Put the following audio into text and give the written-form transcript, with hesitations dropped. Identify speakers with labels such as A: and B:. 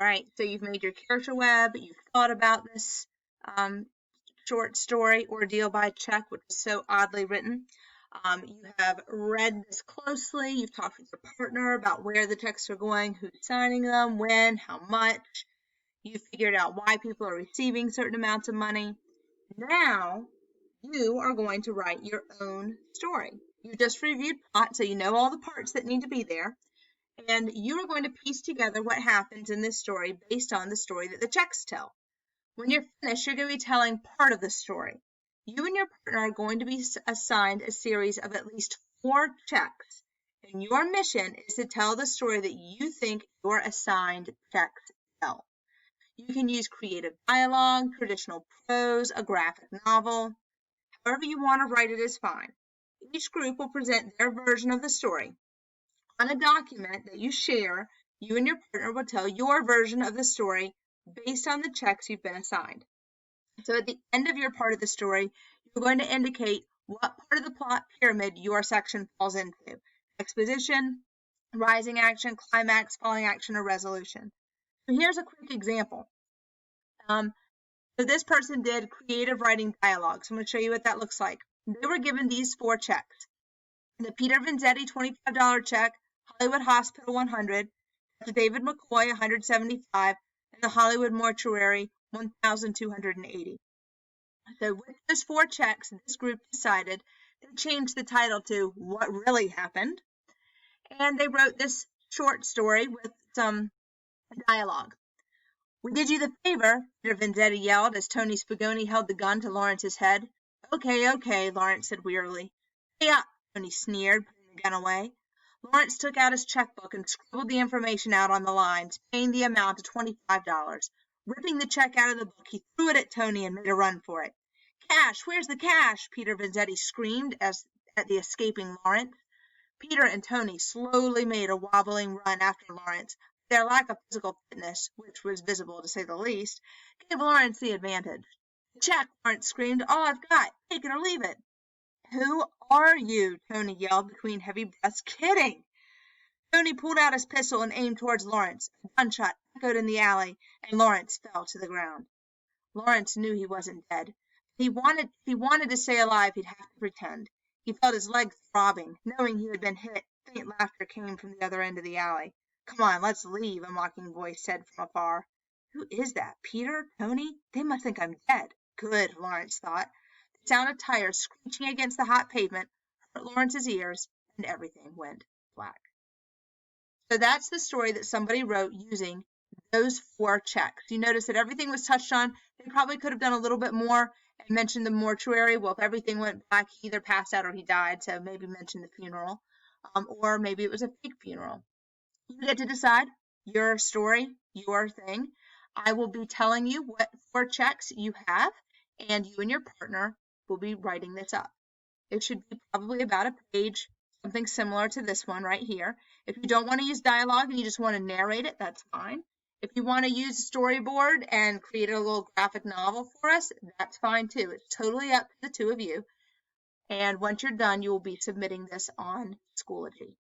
A: right, so you've made your character web, you've thought about this short story, Ordeal by Cheque, which is so oddly written. You have read this closely, you've talked with your partner about where the checks are going, who's signing them, when, how much. You've figured out why people are receiving certain amounts of money. Now, you are going to write your own story. You just reviewed plot, so you know all the parts that need to be there. And you are going to piece together what happens in this story based on the story that the checks tell. When you're finished, you're going to be telling part of the story. You and your partner are going to be assigned a series of at least 4 checks. And your mission is to tell the story that you think your assigned checks tell. You can use creative dialogue, traditional prose, a graphic novel. However you want to write it is fine. Each group will present their version of the story. On a document that you share, you and your partner will tell your version of the story based on the checks you've been assigned. So at the end of your part of the story, you're going to indicate what part of the plot pyramid your section falls into. Exposition, rising action, climax, falling action, or resolution. So here's a quick example. So this person did creative writing dialogue. So I'm going to show you what that looks like. They were given these 4 checks. The Peter Vanzetti $25 check, Hollywood Hospital 100, Dr. David McCoy 175, and the Hollywood Mortuary 1,280. So with those 4 checks, this group decided to change the title to What Really Happened. And they wrote this short story with some dialogue. "We did you the favor," Peter Vanzetti yelled as Tony Spagoni held the gun to Lawrence's head. Okay, Lawrence said wearily. Pay up, Tony sneered, putting the gun away. Lawrence took out his checkbook and scribbled the information out on the lines, paying the amount to $25. Ripping the check out of the book, he threw it at Tony and made a run for it. Cash! Where's the cash? Peter Vanzetti screamed at the escaping Lawrence. Peter and Tony slowly made a wobbling run after Lawrence. Their lack of physical fitness, which was visible to say the least, gave Lawrence the advantage. The check, Lawrence screamed. All I've got. Take it or leave it. Who are you? Tony yelled between heavy breaths. Kidding. Tony pulled out his pistol and aimed towards Lawrence. A gunshot echoed in the alley, and Lawrence fell to the ground. Lawrence knew he wasn't dead. If he wanted to stay alive, he'd have to pretend. He felt his legs throbbing. Knowing he had been hit, faint laughter came from the other end of the alley. Come on, let's leave, a mocking voice said from afar. Who is that? Peter? Tony? They must think I'm dead. Good, Lawrence thought. The sound of tires screeching against the hot pavement hurt Lawrence's ears, and everything went black. So that's the story that somebody wrote using those 4 checks. You notice that everything was touched on. They probably could have done a little bit more and mentioned the mortuary. Well, if everything went black, he either passed out or he died, so maybe mention the funeral. Or maybe it was a fake funeral. You get to decide your story, your thing. I will be telling you what 4 checks you have, and you and your partner will be writing this up. It should be probably about a page, something similar to this one right here. If you don't want to use dialogue and you just want to narrate it, that's fine. If you want to use a storyboard and create a little graphic novel for us, that's fine too. It's totally up to the 2 of you. And once you're done, you will be submitting this on Schoology.